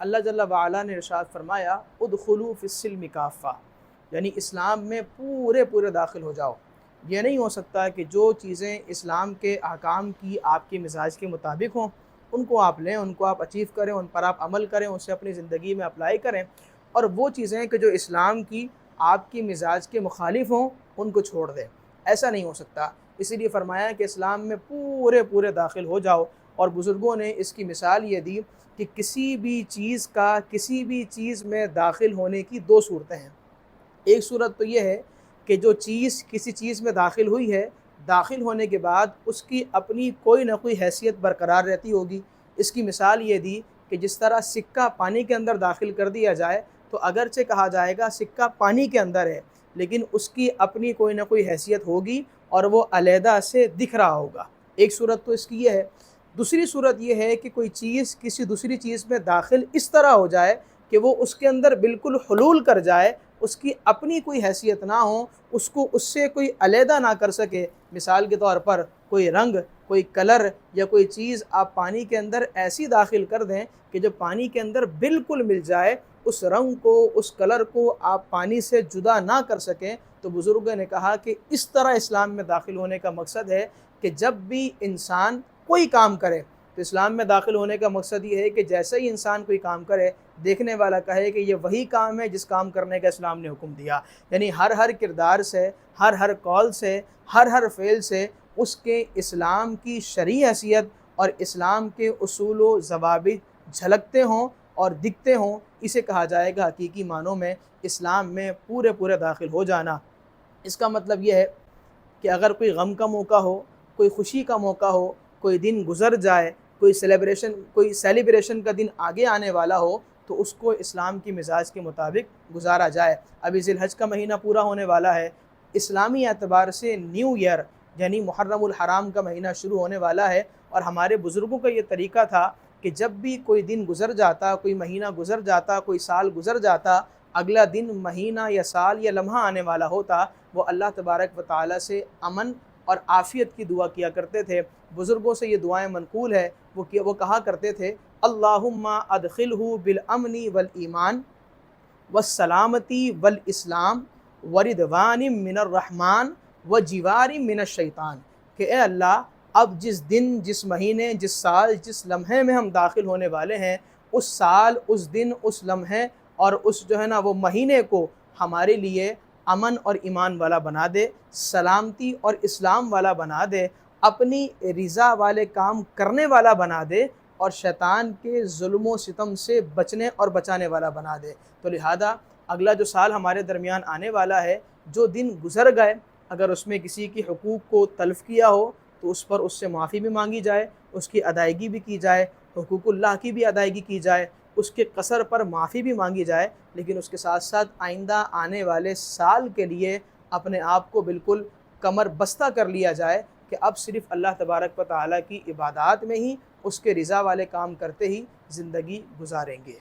اللہ جل وعلا نے ارشاد فرمایا ادخلوا فی السلم کافہ، یعنی اسلام میں پورے داخل ہو جاؤ۔ یہ نہیں ہو سکتا کہ جو چیزیں اسلام کے احکام کی آپ کے مزاج کے مطابق ہوں ان کو آپ لیں، ان کو آپ اچیو کریں، ان پر آپ عمل کریں، اسے اپنی زندگی میں اپلائی کریں، اور وہ چیزیں کہ جو اسلام کی آپ کی مزاج کے مخالف ہوں ان کو چھوڑ دیں۔ ایسا نہیں ہو سکتا، اسی لیے فرمایا کہ اسلام میں پورے داخل ہو جاؤ۔ اور بزرگوں نے اس کی مثال یہ دی کہ کسی بھی چیز میں داخل ہونے کی دو صورتیں ہیں۔ ایک صورت تو یہ ہے کہ جو چیز کسی چیز میں داخل ہوئی ہے، داخل ہونے کے بعد اس کی اپنی کوئی نہ کوئی حیثیت برقرار رہتی ہوگی۔ اس کی مثال یہ دی کہ جس طرح سکہ پانی کے اندر داخل کر دیا جائے تو اگرچہ کہا جائے گا سکہ پانی کے اندر ہے، لیکن اس کی اپنی کوئی نہ کوئی حیثیت ہوگی اور وہ علیحدہ سے دکھ رہا ہوگا۔ ایک صورت تو اس کی یہ ہے۔ دوسری صورت یہ ہے کہ کوئی چیز کسی دوسری چیز میں داخل اس طرح ہو جائے کہ وہ اس کے اندر بالکل حلول کر جائے، اس کی اپنی کوئی حیثیت نہ ہو، اس کو اس سے کوئی علیحدہ نہ کر سکے۔ مثال کے طور پر کوئی رنگ، کوئی کلر یا کوئی چیز آپ پانی کے اندر ایسی داخل کر دیں کہ جو پانی کے اندر بالکل مل جائے، اس رنگ کو، اس کلر کو آپ پانی سے جدا نہ کر سکیں، تو بزرگوں نے کہا کہ اس طرح اسلام میں داخل ہونے کا مقصد ہے کہ جب بھی انسان کوئی کام کرے تو اسلام میں داخل ہونے کا مقصد یہ ہے کہ جیسے ہی انسان کوئی کام کرے، دیکھنے والا کہے کہ یہ وہی کام ہے جس کام کرنے کا اسلام نے حکم دیا۔ یعنی ہر کردار سے، ہر قول سے، ہر فعل سے اس کے اسلام کی شرعی حیثیت اور اسلام کے اصول و ضوابط جھلکتے ہوں اور دکھتے ہوں۔ اسے کہا جائے گا حقیقی معنوں میں اسلام میں پورے داخل ہو جانا۔ اس کا مطلب یہ ہے کہ اگر کوئی غم کا موقع ہو، کوئی خوشی کا موقع ہو، کوئی دن گزر جائے، کوئی سیلیبریشن کا دن آگے آنے والا ہو، تو اس کو اسلام کی مزاج کے مطابق گزارا جائے۔ ابھی ذی الحج کا مہینہ پورا ہونے والا ہے، اسلامی اعتبار سے نیو ایئر یعنی محرم الحرام کا مہینہ شروع ہونے والا ہے، اور ہمارے بزرگوں کا یہ طریقہ تھا کہ جب بھی کوئی دن گزر جاتا، کوئی مہینہ گزر جاتا، کوئی سال گزر جاتا، اگلا دن، مہینہ یا سال یا لمحہ آنے والا ہوتا، وہ اللہ تبارک و تعالیٰ سے امن اور عافیت کی دعا کیا کرتے تھے۔ بزرگوں سے یہ دعائیں منقول ہے، وہ کہا کرتے تھے اللہم ادخلہ بالامن والایمان والسلامتی والاسلام ورضوان من الرحمن وجوار من الشیطان، کہ اے اللہ اب جس دن، جس مہینے، جس سال، جس لمحے میں ہم داخل ہونے والے ہیں، اس سال، اس دن، اس لمحے اور اس وہ مہینے کو ہمارے لیے امن اور ایمان والا بنا دے، سلامتی اور اسلام والا بنا دے، اپنی رضا والے کام کرنے والا بنا دے، اور شیطان کے ظلم و ستم سے بچنے اور بچانے والا بنا دے۔ تو لہذا اگلا جو سال ہمارے درمیان آنے والا ہے، جو دن گزر گئے، اگر اس میں کسی کی حقوق کو تلف کیا ہو تو اس سے معافی بھی مانگی جائے، اس کی ادائیگی بھی کی جائے، حقوق اللہ کی بھی ادائیگی کی جائے، اس کے قصر پر معافی بھی مانگی جائے، لیکن اس کے ساتھ ساتھ آئندہ آنے والے سال کے لیے اپنے آپ کو بالکل کمر بستہ کر لیا جائے کہ اب صرف اللہ تبارک و تعالیٰ کی عبادات میں ہی، اس کے رضا والے کام کرتے ہی زندگی گزاریں گے۔